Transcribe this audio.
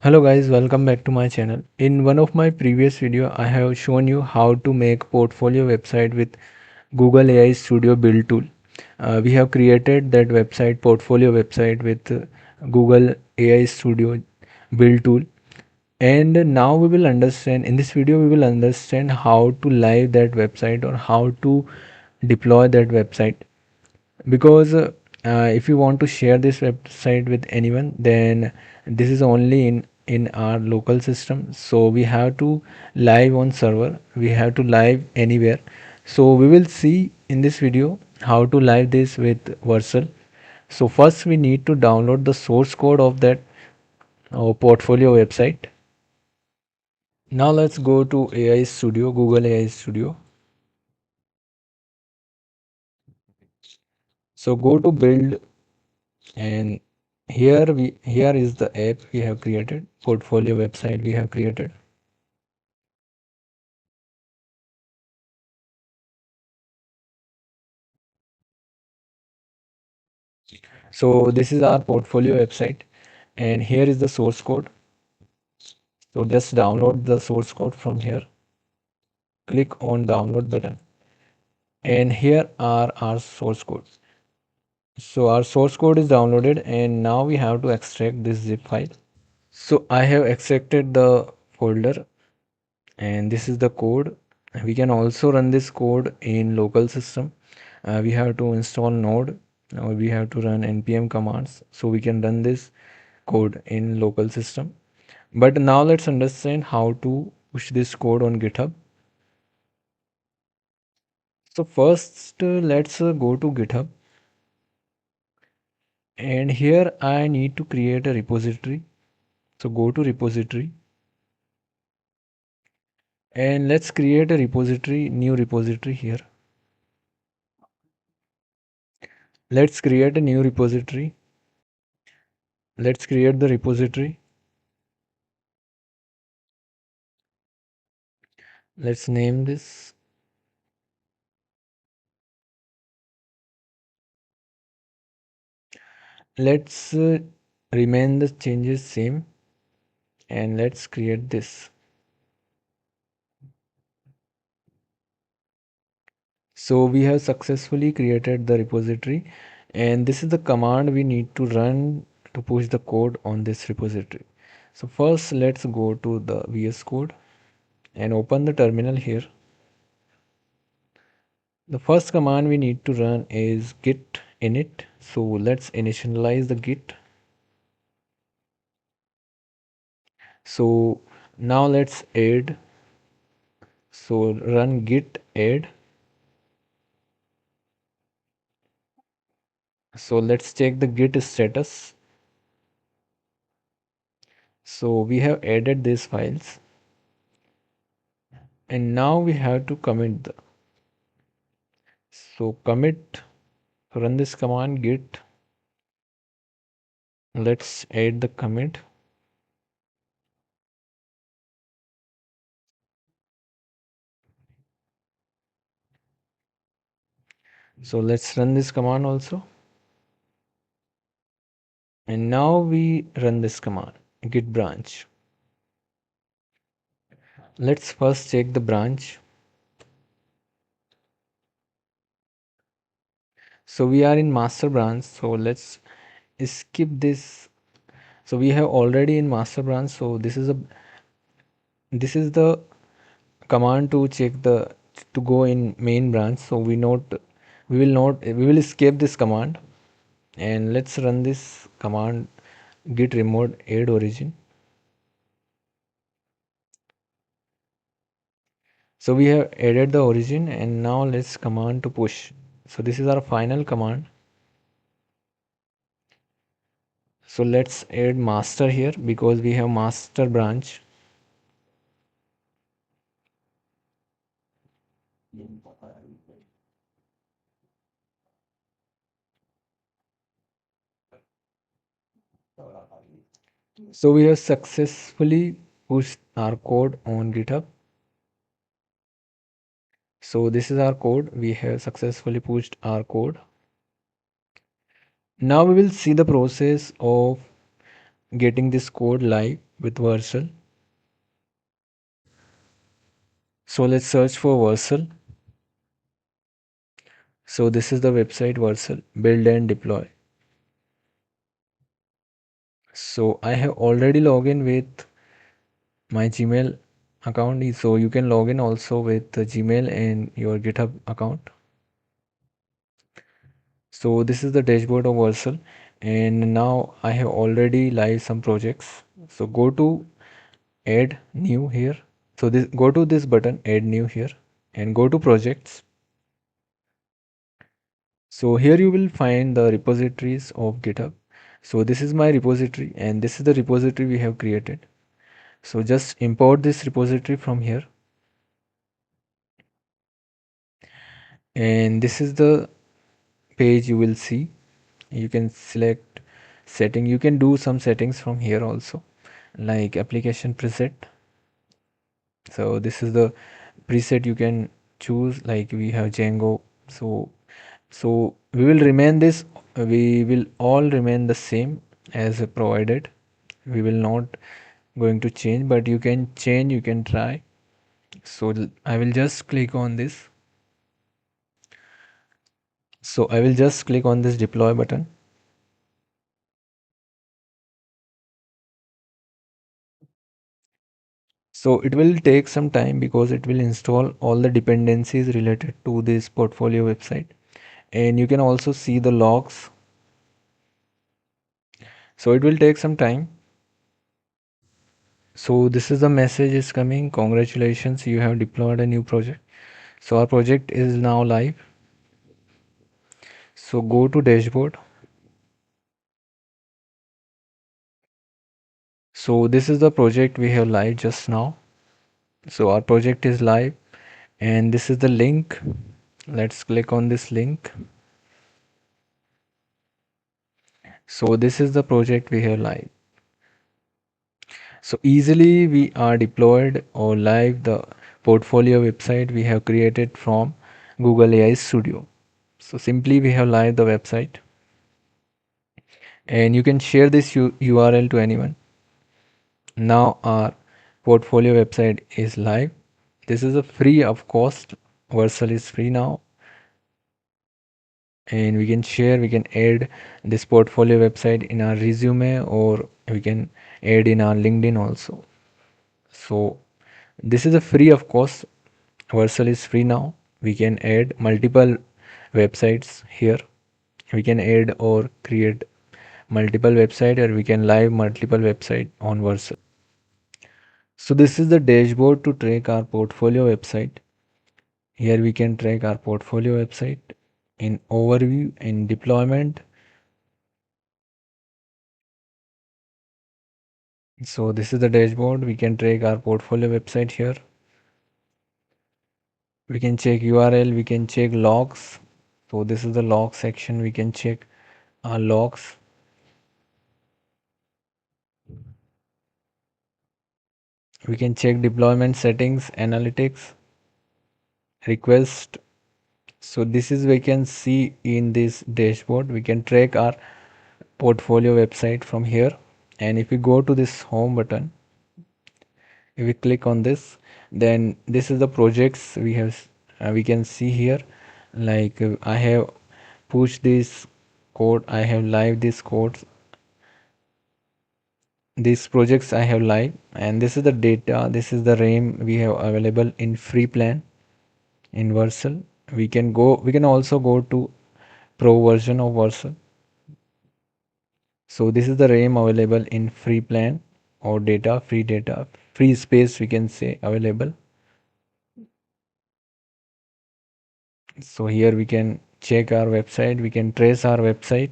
Hello guys, welcome back to my channel. In one of my previous video, I have shown you how to make portfolio website with Google AI Studio build tool. We have created that website, portfolio website with Google AI Studio build tool. And now we will understand, in this video, we will understand how to live that website or how to deploy that website because if you want to share this website with anyone, then this is only in our local system, so we have to live on server, we have to live anywhere. So we will see in this video how to live this with Vercel. So first we need to download the source code of that portfolio website. Now let's go to AI Studio, Google AI Studio. So go to build, and here is the app we have created, portfolio website we have created. So this is our portfolio website, and here is the source code. So just download the source code from here, click on download button, and here are our source codes. So our source code is downloaded, and now we have to extract this zip file. So I have extracted the folder, and this is the code. We can also run this code in local system. We have to install node, or we have to run npm commands, so we can run this code in local system. But now let's understand how to push this code on GitHub. So first let's go to GitHub, and here I need to create a repository. So go to repository, and let's create a repository, new repository here. Let's create a new repository. Let's create the repository. Let's name this. Let's remain the changes same, and let's create this. So we have successfully created the repository, and this is the command we need to run to push the code on this repository. So first let's go to the VS Code and open the terminal here. The first command we need to run is git init. So let's initialize the git. So now let's add. So run git add. So let's check the git status. So we have added these files, and now we have to commit the. So commit, run this command git. Let's add the commit. So let's run this command also. And now we run this command git branch. Let's first check the branch. So we are in master branch. So let's skip this. So we have already in master branch. So this is the command to check the to go in main branch. So we will escape this command, and let's run this command git remote add origin. So we have added the origin, and now let's command to push. So this is our final command. So let's add master here because we have master branch. So we have successfully pushed our code on GitHub. So this is our code. We have successfully pushed our code. Now we will see the process of getting this code live. with Vercel. So let's search for Vercel. So this is the website Vercel, build and deploy. So I have already logged in with my Gmail account, so you can log in also with the Gmail and your GitHub account. So this is the dashboard of Vercel, and now I have already live some projects. So go to add new here. So this, go to this button add new here and go to projects. So here you will find the repositories of GitHub. So this is my repository and this is the repository we have created. So just import this repository from here, and this is the page you will see. You can select setting, you can do some settings from here also, like application preset. So this is the preset you can choose, like we have Django. So we will remain this, we will all remain the same as provided. We will not going to change, but you can change, you can try. So I will just click on this. So I will just click on this deploy button. So it will take some time because it will install all the dependencies related to this portfolio website. And you can also see the logs. So it will take some time. So this is the message is coming. Congratulations, you have deployed a new project. So our project is now live. So go to dashboard. So this is the project we have live just now. So our project is live and this is the link. Let's click on this link. So this is the project we have live. So easily we are deployed or live the portfolio website we have created from Google AI Studio. So simply we have live the website and you can share this URL to anyone. Now our portfolio website is live. This is a free of cost. Vercel is free now, and we can share, we can add this portfolio website in our resume, or we can add in our LinkedIn also. So this is a free of cost. Vercel is free now. We can add multiple websites here. We can add or create multiple website, or we can live multiple website on Vercel. So this is the dashboard to track our portfolio website. Here we can track our portfolio website in overview and deployment. So this is the dashboard. We can track our portfolio website here. We can check URL, we can check logs. So this is the log section. We can check our logs. We can check deployment settings, analytics, request. So this is we can see in this dashboard. We can track our portfolio website from here. And if we go to this home button, if we click on this, then this is the projects we have. We can see here, like I have pushed this code, I have live this code, these projects I have live, and this is the data, this is the RAM we have available in free plan in Vercel. We can also go to pro version of Vercel. So this is the RAM available in free plan or data, free space we can say available. So here we can check our website, we can trace our website.